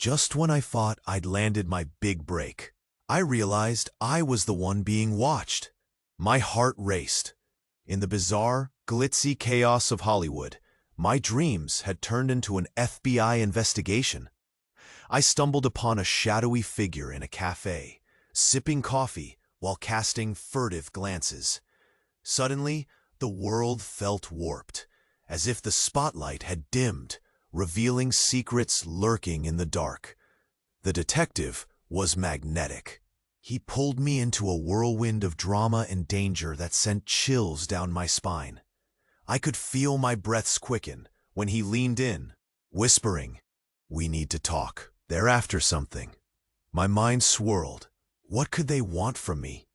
Just when I thought I'd landed my big break, I realized I was the one being watched. My heart raced. In the bizarre, glitzy chaos of Hollywood, my dreams had turned into an FBI investigation. I stumbled upon a shadowy figure in a cafe, sipping coffee while casting furtive glances. Suddenly, the world felt warped, as if the spotlight had dimmed, revealing secrets lurking in the dark. The detective was magnetic. He pulled me into a whirlwind of drama and danger that sent chills down my spine. I could feel my breaths quicken when he leaned in, whispering, "We need to talk. They're after something." My mind swirled. What could they want from me?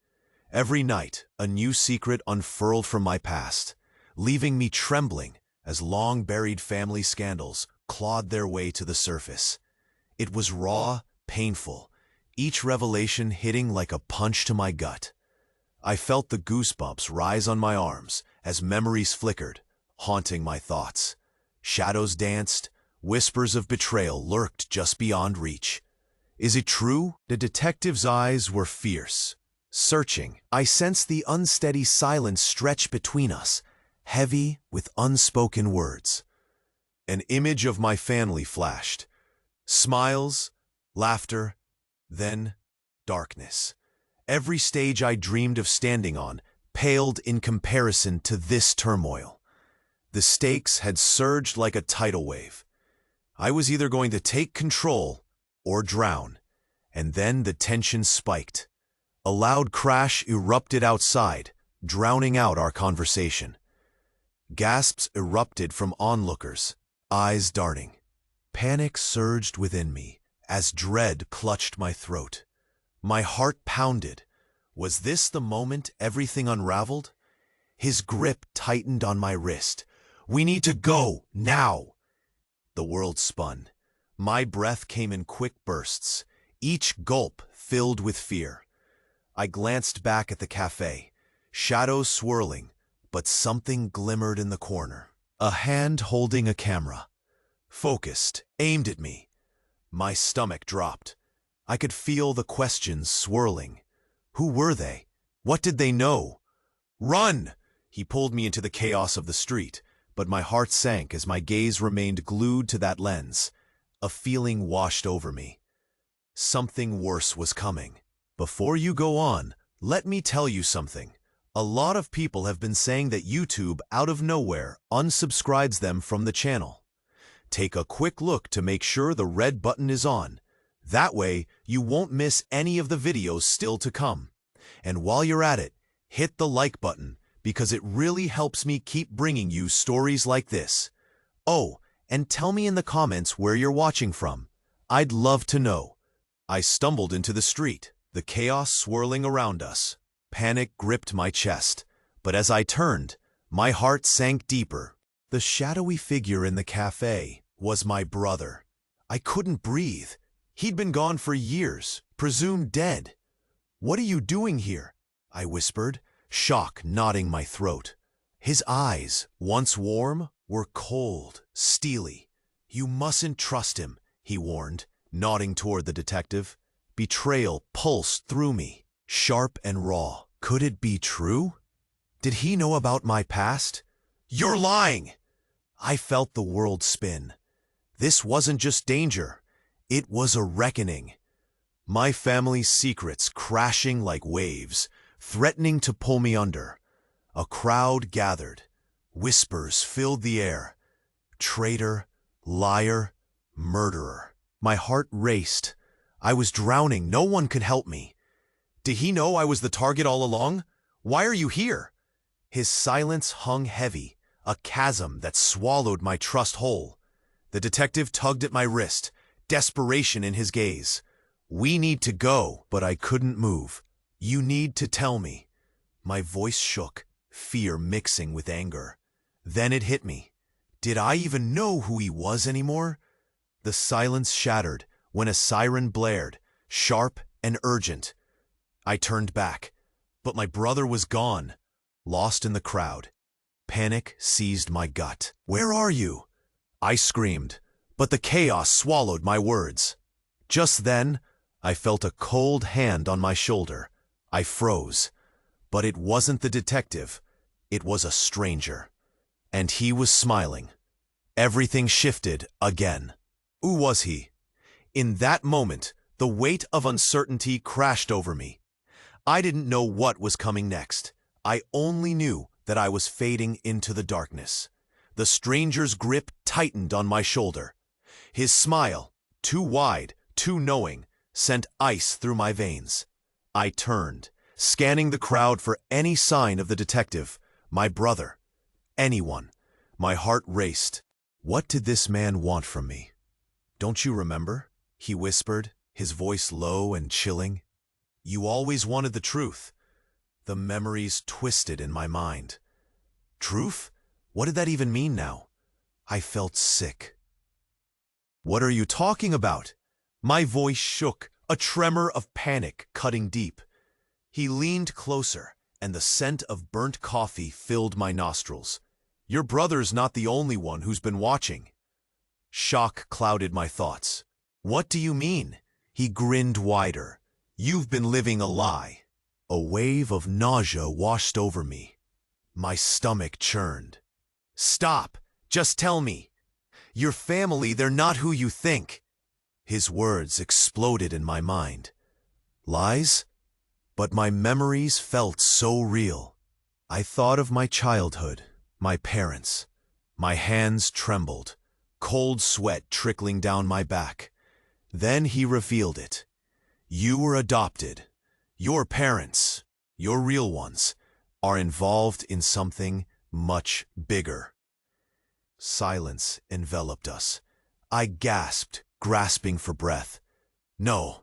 Every night, a new secret unfurled from my past, leaving me trembling as long-buried family scandals clawed their way to the surface. It was raw, painful, each revelation hitting like a punch to my gut. I felt the goosebumps rise on my arms as memories flickered, haunting my thoughts. Shadows danced, whispers of betrayal lurked just beyond reach. Is it true? The detective's eyes were fierce, searching. I sensed the unsteady silence stretch between us, heavy with unspoken words. An image of my family flashed. Smiles, laughter, then darkness. Every stage I dreamed of standing on paled in comparison to this turmoil. The stakes had surged like a tidal wave. I was either going to take control or drown, and then the tension spiked. A loud crash erupted outside, drowning out our conversation. Gasps erupted from onlookers, eyes darting. Panic surged within me as dread clutched my throat. My heart pounded. Was this the moment everything unraveled? His grip tightened on my wrist. "We need to go, now!" The world spun. My breath came in quick bursts, each gulp filled with fear. I glanced back at the cafe, shadows swirling, but something glimmered in the corner. A hand holding a camera. Focused, aimed at me. My stomach dropped. I could feel the questions swirling. Who were they? What did they know? "Run!" He pulled me into the chaos of the street, but my heart sank as my gaze remained glued to that lens. A feeling washed over me. Something worse was coming. Before you go on, let me tell you something. A lot of people have been saying that YouTube, out of nowhere, unsubscribes them from the channel. Take a quick look to make sure the red button is on. That way, you won't miss any of the videos still to come. And while you're at it, hit the like button, because it really helps me keep bringing you stories like this. Oh, and tell me in the comments where you're watching from. I'd love to know. I stumbled into the street, the chaos swirling around us. Panic gripped my chest, but as I turned, my heart sank deeper. The shadowy figure in the cafe was my brother. I couldn't breathe. He'd been gone for years, presumed dead. "What are you doing here?" I whispered, shock knotting my throat. His eyes, once warm, were cold, steely. "You mustn't trust him," he warned, nodding toward the detective. Betrayal pulsed through me, sharp and raw. Could it be true? Did he know about my past? "You're lying!" I felt the world spin. This wasn't just danger. It was a reckoning. My family's secrets crashing like waves, threatening to pull me under. A crowd gathered. Whispers filled the air. Traitor, liar, murderer. My heart raced. I was drowning. No one could help me. Did he know I was the target all along? "Why are you here?" His silence hung heavy, a chasm that swallowed my trust whole. The detective tugged at my wrist, desperation in his gaze. "We need to go," but I couldn't move. "You need to tell me." My voice shook, fear mixing with anger. Then it hit me. Did I even know who he was anymore? The silence shattered when a siren blared, sharp and urgent. I turned back, but my brother was gone, lost in the crowd. Panic seized my gut. "Where are you?" I screamed, but the chaos swallowed my words. Just then, I felt a cold hand on my shoulder. I froze. But it wasn't the detective. It was a stranger. And he was smiling. Everything shifted again. Who was he? In that moment, the weight of uncertainty crashed over me. I didn't know what was coming next. I only knew that I was fading into the darkness. The stranger's grip tightened on my shoulder. His smile, too wide, too knowing, sent ice through my veins. I turned, scanning the crowd for any sign of the detective, my brother, anyone. My heart raced. What did this man want from me? Don't you remember? He whispered, his voice low and chilling. You always wanted the truth. The memories twisted in my mind. Truth? What did that even mean now? I felt sick. What are you talking about? My voice shook, a tremor of panic cutting deep. He leaned closer, and the scent of burnt coffee filled my nostrils. Your brother's not the only one who's been watching. Shock clouded my thoughts. What do you mean? He grinned wider. You've been living a lie. A wave of nausea washed over me. My stomach churned. Stop! Just tell me. Your family, they're not who you think. His words exploded in my mind. Lies? But my memories felt so real. I thought of my childhood, my parents. My hands trembled, cold sweat trickling down my back. Then he revealed it. You were adopted. Your parents, your real ones, are involved in something much bigger. Silence enveloped us. I gasped, grasping for breath. No.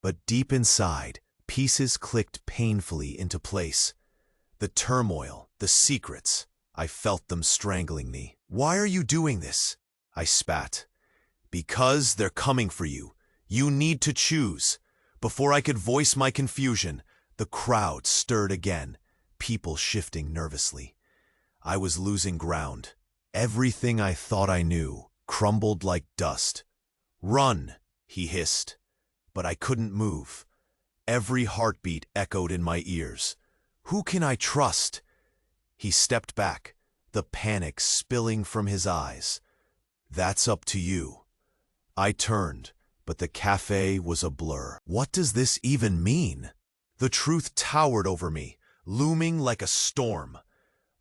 But deep inside, pieces clicked painfully into place. The turmoil, the secrets, I felt them strangling me. Why are you doing this? I spat. Because they're coming for you. You need to choose. Before I could voice my confusion, the crowd stirred again, people shifting nervously. I was losing ground. Everything I thought I knew crumbled like dust. Run, he hissed. But I couldn't move. Every heartbeat echoed in my ears. Who can I trust? He stepped back, the panic spilling from his eyes. That's up to you. I turned, but the cafe was a blur. What does this even mean? The truth towered over me, looming like a storm.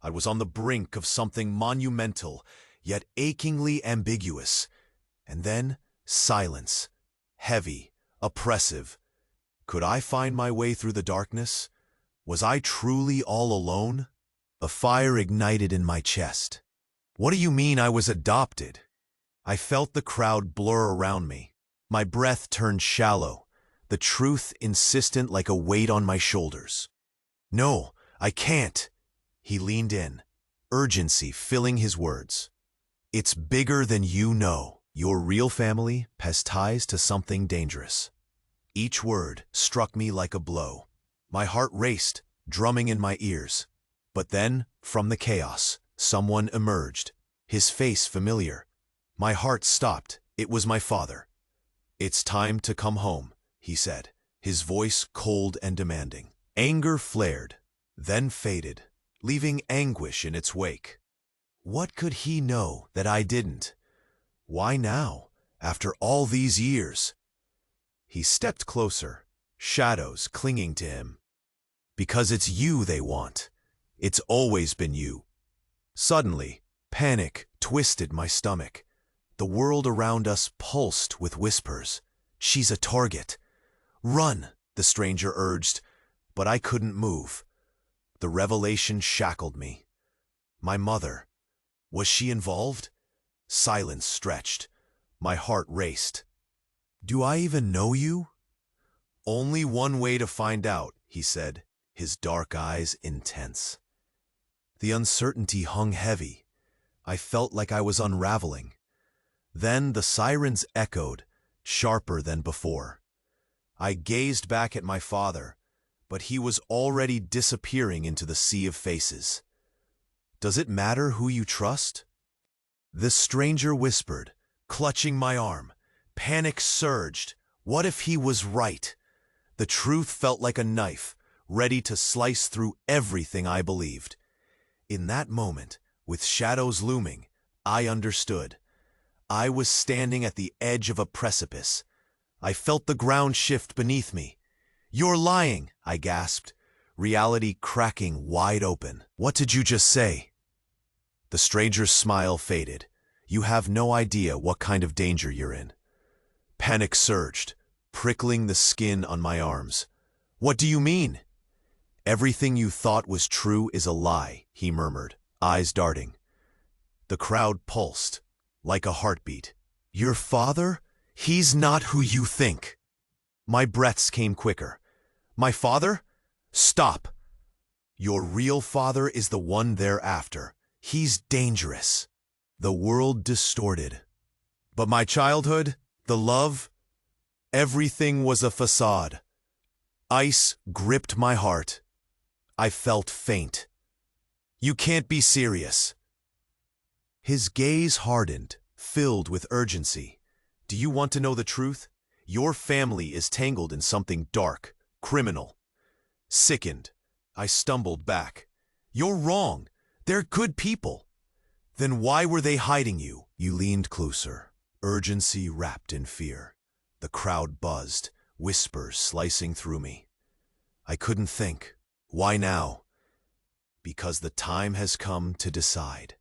I was on the brink of something monumental, yet achingly ambiguous. And then, silence. Heavy, oppressive. Could I find my way through the darkness? Was I truly all alone? A fire ignited in my chest. What do you mean I was adopted? I felt the crowd blur around me. My breath turned shallow, the truth insistent like a weight on my shoulders. No, I can't. He leaned in, urgency filling his words. It's bigger than you know. Your real family has ties to something dangerous. Each word struck me like a blow. My heart raced, drumming in my ears. But then, from the chaos, someone emerged, his face familiar. My heart stopped. It was my father. It's time to come home, he said, his voice cold and demanding. Anger flared, then faded, leaving anguish in its wake. What could he know that I didn't? Why now, after all these years? He stepped closer, shadows clinging to him. Because it's you they want. It's always been you. Suddenly, panic twisted my stomach. The world around us pulsed with whispers. She's a target. Run, the stranger urged, but I couldn't move. The revelation shackled me. My mother. Was she involved? Silence stretched. My heart raced. Do I even know you? Only one way to find out, he said, his dark eyes intense. The uncertainty hung heavy. I felt like I was unraveling. Then the sirens echoed, sharper than before. I gazed back at my father, but he was already disappearing into the sea of faces. Does it matter who you trust? The stranger whispered, clutching my arm. Panic surged. What if he was right? The truth felt like a knife, ready to slice through everything I believed. In that moment, with shadows looming, I understood. I was standing at the edge of a precipice. I felt the ground shift beneath me. "You're lying," I gasped, reality cracking wide open. "What did you just say?" The stranger's smile faded. "You have no idea what kind of danger you're in." Panic surged, prickling the skin on my arms. "What do you mean?" "Everything you thought was true is a lie," he murmured, eyes darting. The crowd pulsed, like a heartbeat. "Your father? He's not who you think." My breaths came quicker. "My father? Stop. Your real father is the one they're after. He's dangerous." The world distorted. But my childhood, the love, everything was a facade. Ice gripped my heart. I felt faint. "You can't be serious." His gaze hardened, filled with urgency. "Do you want to know the truth? Your family is tangled in something dark, criminal." Sickened, I stumbled back. "You're wrong. They're good people." "Then why were they hiding you?" You leaned closer, urgency wrapped in fear. The crowd buzzed, whispers slicing through me. I couldn't think. "Why now?" "Because the time has come to decide."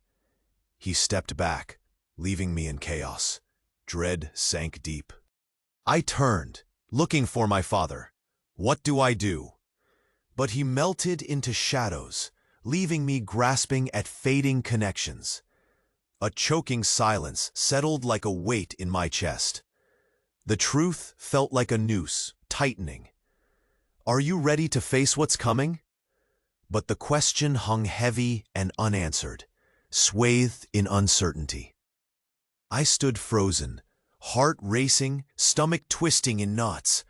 He stepped back, leaving me in chaos. Dread sank deep. I turned, looking for my father. What do I do? But he melted into shadows, leaving me grasping at fading connections. A choking silence settled like a weight in my chest. The truth felt like a noose, tightening. "Are you ready to face what's coming?" But the question hung heavy and unanswered, swathed in uncertainty. I stood frozen, heart racing, stomach twisting in knots.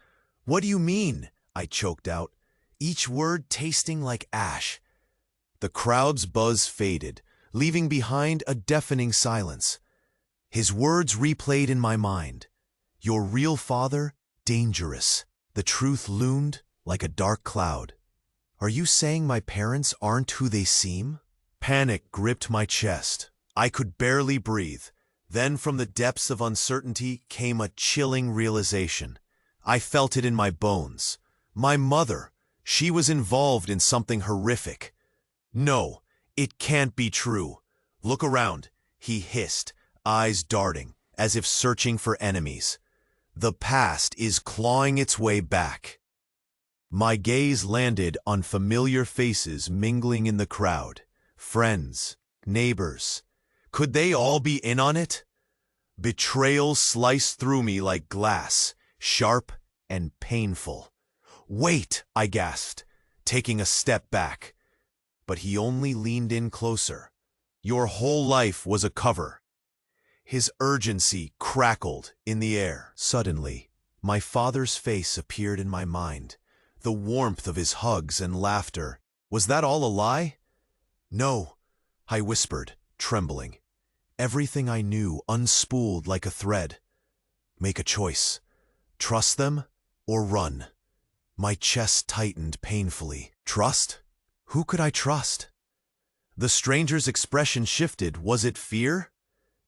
"What do you mean?" I choked out, each word tasting like ash. The crowd's buzz faded, leaving behind a deafening silence. His words replayed in my mind. "Your real father, dangerous." The truth loomed like a dark cloud. "Are you saying my parents aren't who they seem?" Panic gripped my chest. I could barely breathe. Then from the depths of uncertainty came a chilling realization. I felt it in my bones. My mother, she was involved in something horrific. "No, it can't be true. Look around," he hissed, eyes darting, as if searching for enemies. "The past is clawing its way back." My gaze landed on familiar faces mingling in the crowd. Friends, neighbors. Could they all be in on it? Betrayal sliced through me like glass, sharp and painful. "Wait," I gasped, taking a step back. But he only leaned in closer. "Your whole life was a cover." His urgency crackled in the air. Suddenly, my father's face appeared in my mind. The warmth of his hugs and laughter. Was that all a lie? "No," I whispered, trembling. Everything I knew unspooled like a thread. "Make a choice. Trust them or run." My chest tightened painfully. Trust? Who could I trust? The stranger's expression shifted. Was it fear?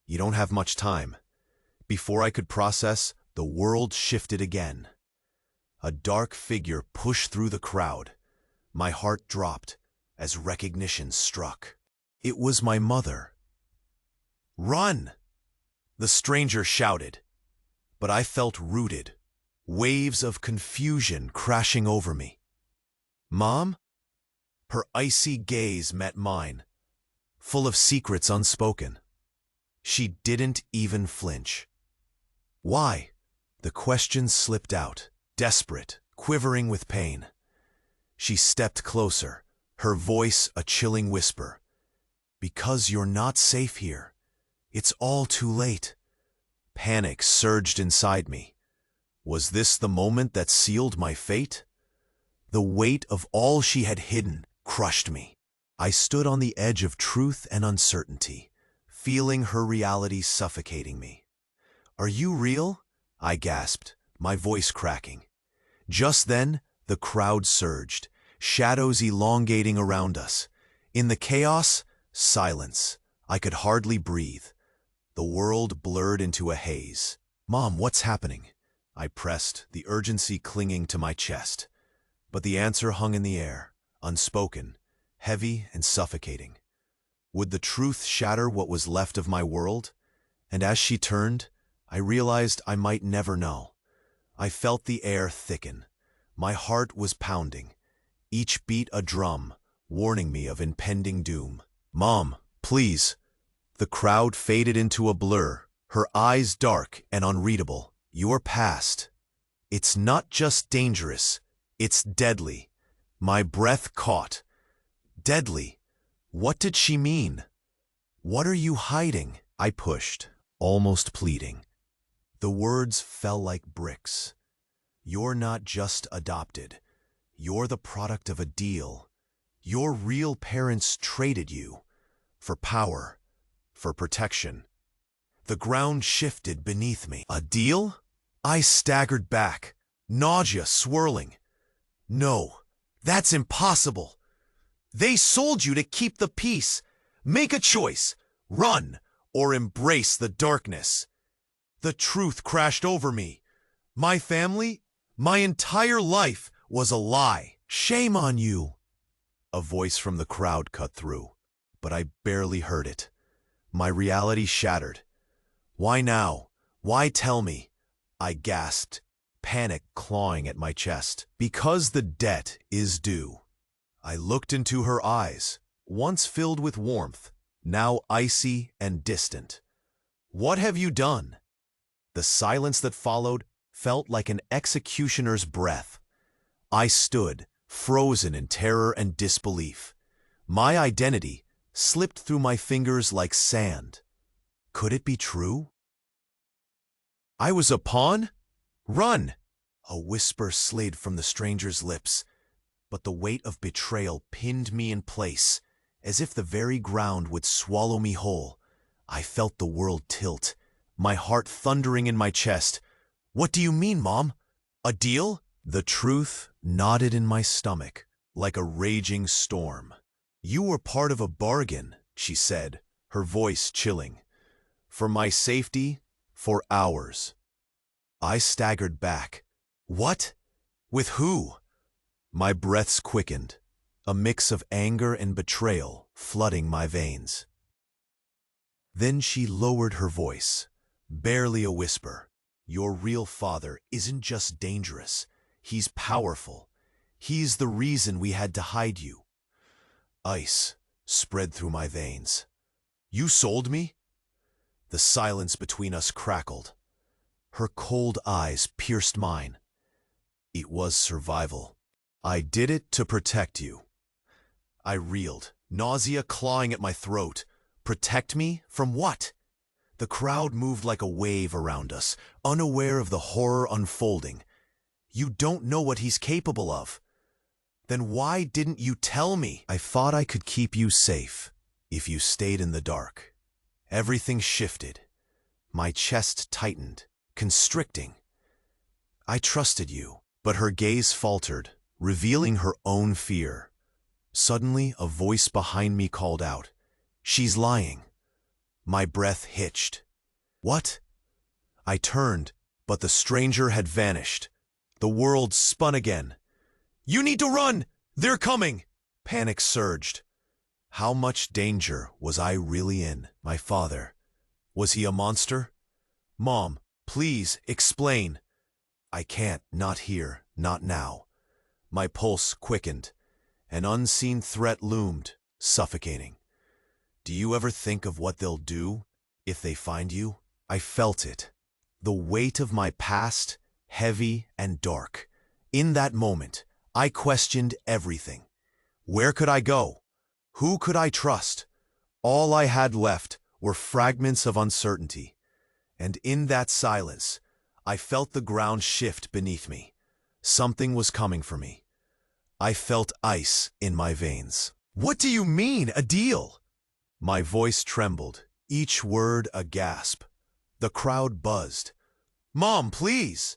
"You don't have much time." Before I could process, the world shifted again. A dark figure pushed through the crowd. My heart dropped as recognition struck. It was my mother. "Run!" the stranger shouted. But I felt rooted, waves of confusion crashing over me. "Mom?" Her icy gaze met mine, full of secrets unspoken. She didn't even flinch. "Why?" The question slipped out, desperate, quivering with pain. She stepped closer, her voice a chilling whisper. "Because you're not safe here. It's all too late." Panic surged inside me. Was this the moment that sealed my fate? The weight of all she had hidden crushed me. I stood on the edge of truth and uncertainty, feeling her reality suffocating me. "Are you real?" I gasped, my voice cracking. Just then, the crowd surged, shadows elongating around us. In the chaos, silence. I could hardly breathe. The world blurred into a haze. "Mom, what's happening?" I pressed, the urgency clinging to my chest. But the answer hung in the air, unspoken, heavy and suffocating. Would the truth shatter what was left of my world? And as she turned, I realized I might never know. I felt the air thicken. My heart was pounding, each beat a drum, warning me of impending doom. "Mom, please." The crowd faded into a blur, her eyes dark and unreadable. "Your past. It's not just dangerous, it's deadly." My breath caught. Deadly. What did she mean? "What are you hiding?" I pushed, almost pleading. The words fell like bricks. "You're not just adopted. You're the product of a deal. Your real parents traded you. For power. For protection." The ground shifted beneath me. "A deal?" I staggered back, nausea swirling. "No, that's impossible. They sold you to keep the peace. Make a choice. Run or embrace the darkness." The truth crashed over me. My family, my entire life was a lie. "Shame on you." A voice from the crowd cut through, but I barely heard it. My reality shattered. "Why now? Why tell me?" I gasped, panic clawing at my chest. "Because the debt is due." I looked into her eyes, once filled with warmth, now icy and distant. "What have you done?" The silence that followed felt like an executioner's breath. I stood, frozen in terror and disbelief. My identity slipped through my fingers like sand. Could it be true? I was a pawn? "Run!" A whisper slid from the stranger's lips, but the weight of betrayal pinned me in place, as if the very ground would swallow me whole. I felt the world tilt, my heart thundering in my chest. "What do you mean, Mom? A deal?" The truth knotted in my stomach, like a raging storm. "You were part of a bargain," she said, her voice chilling. "For my safety, for ours." I staggered back. "What? With who?" My breaths quickened, a mix of anger and betrayal flooding my veins. Then she lowered her voice, barely a whisper. "Your real father isn't just dangerous. He's powerful. He's the reason we had to hide you." Ice spread through my veins. "You sold me?" The silence between us crackled. Her cold eyes pierced mine. "It was survival. I did it to protect you." I reeled, nausea clawing at my throat. Protect me from what? The crowd moved like a wave around us, unaware of the horror unfolding. "You don't know what he's capable of." "Then why didn't you tell me?" "I thought I could keep you safe, if you stayed in the dark." Everything shifted. My chest tightened, constricting. "I trusted you." But her gaze faltered, revealing her own fear. Suddenly, a voice behind me called out, "She's lying." My breath hitched. "What?" I turned, but the stranger had vanished. The world spun again. "You need to run! They're coming!" Panic surged. How much danger was I really in? My father. Was he a monster? "Mom, please, explain." "I can't, not here, not now." My pulse quickened. An unseen threat loomed, suffocating. "Do you ever think of what they'll do if they find you?" I felt it. The weight of my past, heavy and dark. In that moment, I questioned everything. Where could I go? Who could I trust? All I had left were fragments of uncertainty. And in that silence, I felt the ground shift beneath me. Something was coming for me. I felt ice in my veins. "What do you mean, a deal?" My voice trembled, each word a gasp. The crowd buzzed. Mom, please!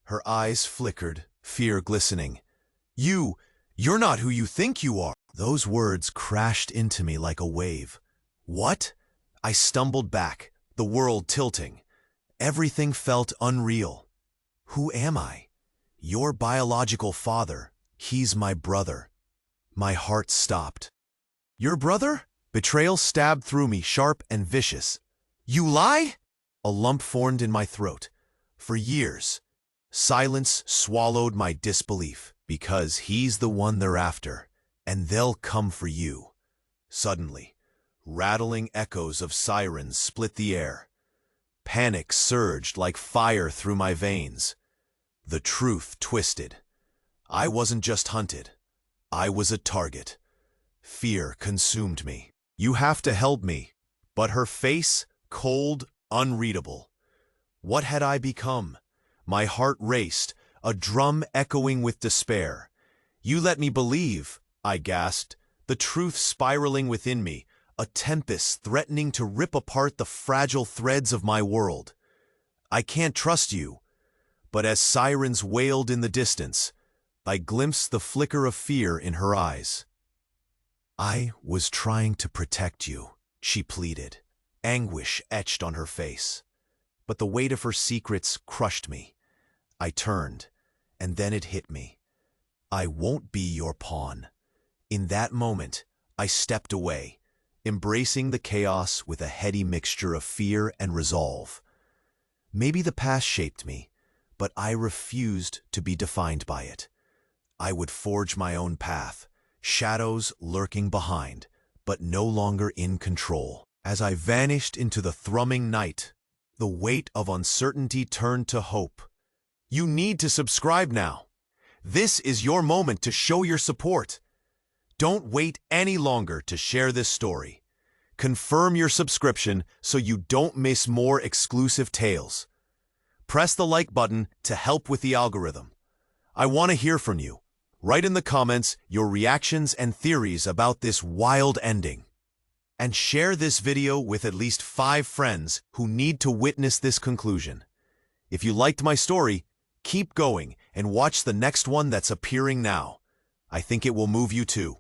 Her eyes flickered, fear glistening. You're not who you think you are. Those words crashed into me like a wave. What? I stumbled back, the world tilting. Everything felt unreal. Who am I? Your biological father. He's my brother. My heart stopped. Your brother? Betrayal stabbed through me, sharp and vicious. You lie? A lump formed in my throat. For years, silence swallowed my disbelief, because he's the one they're after, and they'll come for you. Suddenly, rattling echoes of sirens split the air. Panic surged like fire through my veins. The truth twisted. I wasn't just hunted. I was a target. Fear consumed me. You have to help me. But her face, cold, unreadable. What had I become? My heart raced, a drum echoing with despair. You let me believe, I gasped, the truth spiraling within me, a tempest threatening to rip apart the fragile threads of my world. I can't trust you. But as sirens wailed in the distance, I glimpsed the flicker of fear in her eyes. I was trying to protect you, she pleaded, anguish etched on her face. But the weight of her secrets crushed me. I turned, and then it hit me. I won't be your pawn. In that moment, I stepped away, embracing the chaos with a heady mixture of fear and resolve. Maybe the past shaped me, but I refused to be defined by it. I would forge my own path, shadows lurking behind, but no longer in control. As I vanished into the thrumming night, the weight of uncertainty turned to hope. You need to subscribe now. This is your moment to show your support. Don't wait any longer to share this story. Confirm your subscription so you don't miss more exclusive tales. Press the like button to help with the algorithm. I want to hear from you. Write in the comments your reactions and theories about this wild ending. And share this video with at least 5 friends who need to witness this conclusion. If you liked my story, keep going and watch the next one that's appearing now. I think it will move you too.